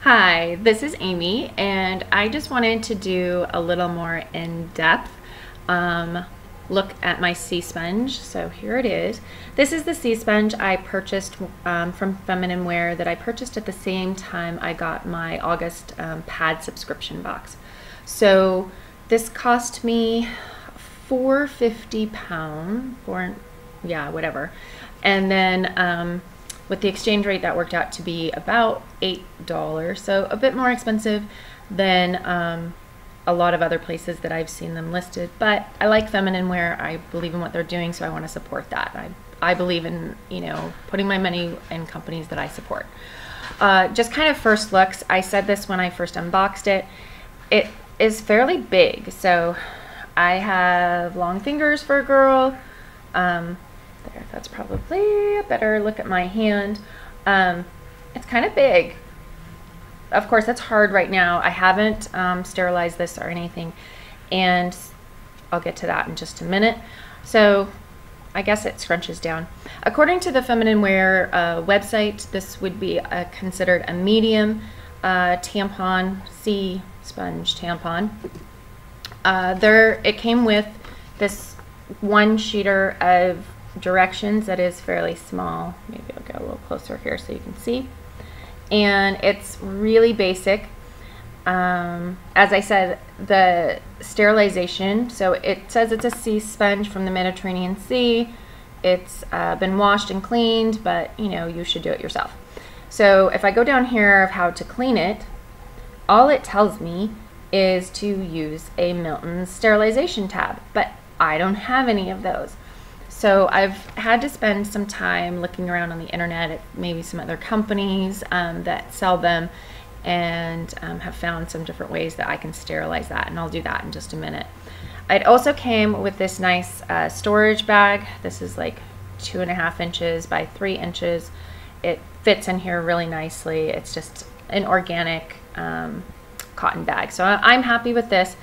Hi, this is Amy, and I just wanted to do a little more in-depth look at my sea sponge. So here it is. This is the sea sponge I purchased from Feminine Wear that I purchased at the same time I got my August pad subscription box. So this cost me £4.50, whatever. And then with the exchange rate, that worked out to be about $8, so a bit more expensive than a lot of other places that I've seen them listed. But I like Feminine Wear. I believe in what they're doing, so I want to support that. I believe in, putting my money in companies that I support. Just kind of first looks, I said this when I first unboxed it. It is fairly big, so I have long fingers for a girl. There, that's probably a better look at my hand. It's kind of big. Of course, that's hard right now. I haven't sterilized this or anything, and I'll get to that in just a minute. So I guess it scrunches down. According to the Feminine Wear website, this would be considered a medium tampon, sea sponge tampon. It came with this one sheeter of directions that is fairly small. Maybe I'll go a little closer here so you can see. And it's really basic. As I said, the sterilization, so it says it's a sea sponge from the Mediterranean Sea. It's been washed and cleaned, but you should do it yourself. So if I go down here of how to clean it, all it tells me is to use a Milton sterilization tab, but I don't have any of those. So I've had to spend some time looking around on the internet at maybe some other companies that sell them, and have found some different ways that I can sterilize that, and I'll do that in just a minute. It also came with this nice storage bag. This is like 2.5 inches by 3 inches. It fits in here really nicely. It's just an organic cotton bag. So I'm happy with this.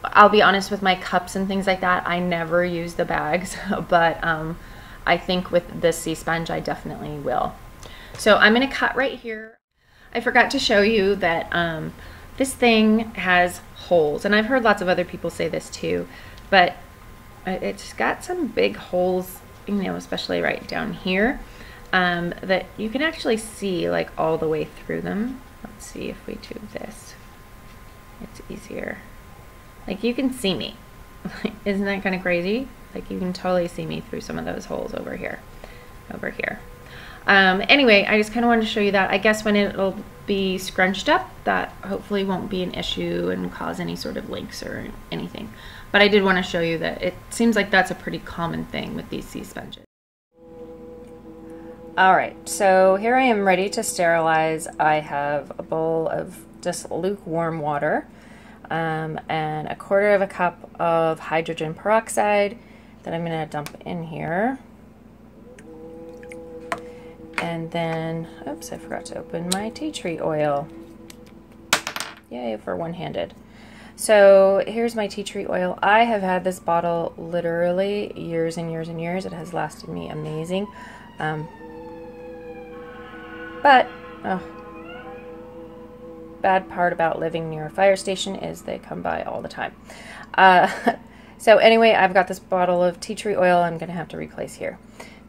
I'll be honest, with my cups and things like that, I never use the bags, but I think with this sea sponge, I definitely will. So I'm going to cut right here. I forgot to show you that this thing has holes, and I've heard lots of other people say this too, but it's got some big holes, especially right down here, that you can actually see like all the way through them. Let's see if we do this. It's easier. Like, you can see me. Isn't that kind of crazy? Like, you can totally see me through some of those holes over here. Anyway, I just kind of wanted to show you that. I guess when it'll be scrunched up, that hopefully won't be an issue and cause any sort of links or anything. But I did want to show you that it seems like that's a pretty common thing with these sea sponges. Alright, so here I am ready to sterilize. I have a bowl of just lukewarm water. And 1/4 cup of hydrogen peroxide that I'm going to dump in here. And then, oops, I forgot to open my tea tree oil. Yay for one-handed. So here's my tea tree oil. I have had this bottle literally years and years and years. It has lasted me amazing. Bad part about living near a fire station is they come by all the time. So anyway, I've got this bottle of tea tree oil I'm going to have to replace here.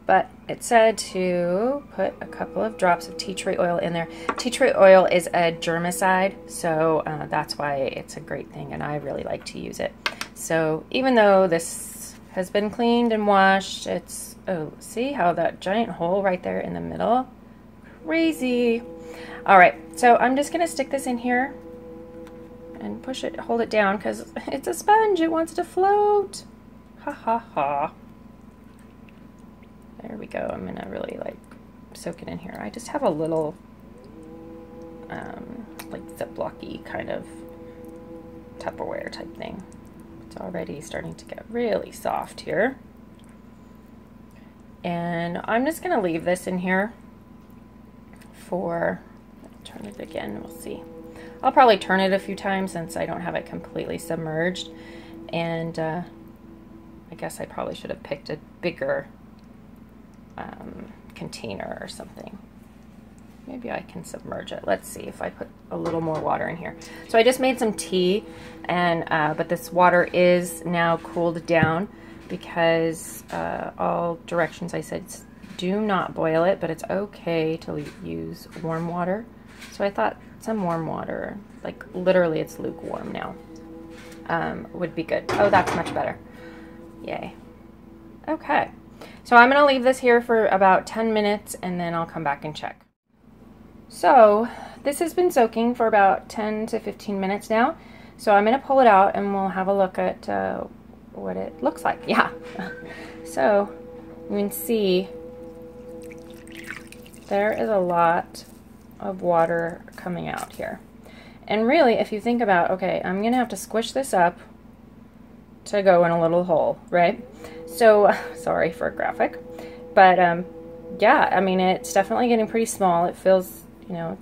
But it said to put a couple of drops of tea tree oil in there. Tea tree oil is a germicide, so that's why it's a great thing, and I really like to use it. So even though this has been cleaned and washed, it's, oh, see how that giant hole right there in the middle? Crazy. All right, so I'm just gonna stick this in here and push it, hold it down, because it's a sponge, it wants to float. Ha ha ha. There we go. I'm gonna really like soak it in here. I just have a little like Ziploc-y kind of Tupperware type thing. It's already starting to get really soft here. And I'm just gonna leave this in here for, turn it again, we'll see. I'll probably turn it a few times since I don't have it completely submerged, and I guess I probably should have picked a bigger container or something. maybe I can submerge it. Let's see if I put a little more water in here. So I just made some tea, and but this water is now cooled down because all directions I said do not boil it, but it's okay to use warm water. So I thought some warm water, like literally it's lukewarm now, would be good. Oh, that's much better. Yay. Okay. So I'm going to leave this here for about 10 minutes and then I'll come back and check. So this has been soaking for about 10 to 15 minutes now. So I'm going to pull it out and we'll have a look at what it looks like. Yeah. So you can see there is a lot of water coming out here. And really, if you think about, okay, I'm going to have to squish this up to go in a little hole, right? So, sorry for a graphic, but yeah, I mean, it's definitely getting pretty small. It feels, you know,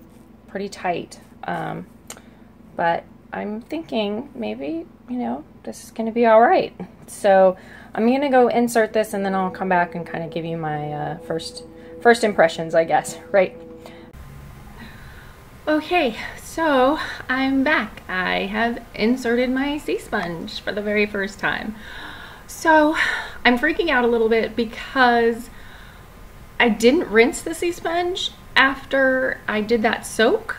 pretty tight, but I'm thinking maybe, you know, this is going to be all right. So I'm going to go insert this and then I'll come back and kind of give you my first impressions, I guess, right? Okay, so I'm back. I have inserted my sea sponge for the very first time. So I'm freaking out a little bit because I didn't rinse the sea sponge after I did that soak.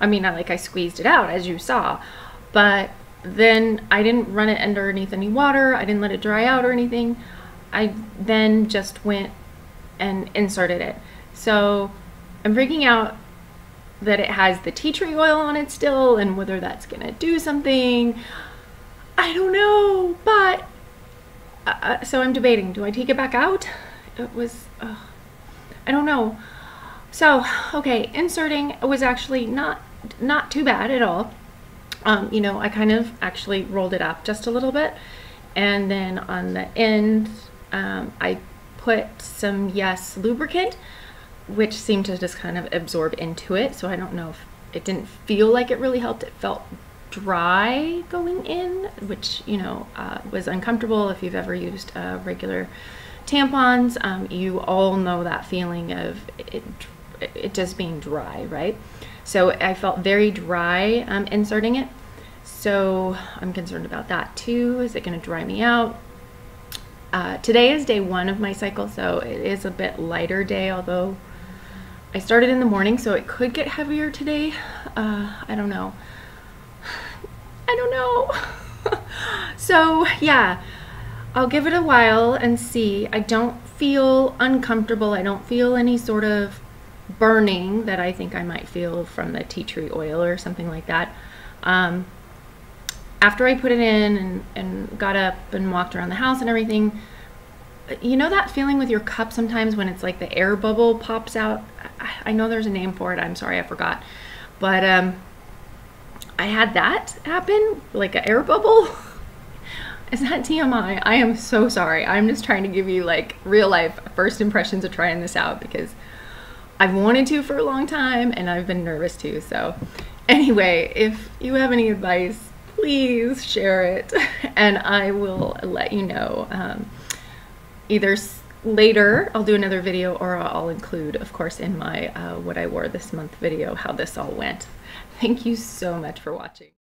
I mean, I squeezed it out, as you saw, but then I didn't run it underneath any water. I didn't let it dry out or anything. I then just went and inserted it. So I'm freaking out that it has the tea tree oil on it still, and whether that's gonna do something, I don't know. But so I'm debating, do I take it back out? It was I don't know. So okay, inserting was actually not too bad at all. You know, I kind of actually rolled it up just a little bit, and then on the end I put some Yes lubricant, which seemed to just kind of absorb into it. So I don't know if it didn't feel like it really helped. It felt dry going in, which, you know, was uncomfortable. If you've ever used regular tampons, you all know that feeling of it just being dry, right? So I felt very dry inserting it. So I'm concerned about that too. Is it going to dry me out? Today is day 1 of my cycle, so it is a bit lighter day, although I started in the morning, so it could get heavier today. I don't know. I don't know. So yeah, I'll give it a while and see. I don't feel uncomfortable. I don't feel any sort of burning that I think I might feel from the tea tree oil or something like that. After I put it in and got up and walked around the house and everything, you know that feeling with your cup sometimes when it's like the air bubble pops out? I know there's a name for it. I'm sorry, I forgot. But I had that happen, like an air bubble. Is that TMI? I am so sorry. I'm just trying to give you like real life first impressions of trying this out because I've wanted to for a long time and I've been nervous too. So anyway, if you have any advice, please share it and I will let you know. Either later I'll do another video or I'll include, of course, in my what I wore this month video how this all went. Thank you so much for watching.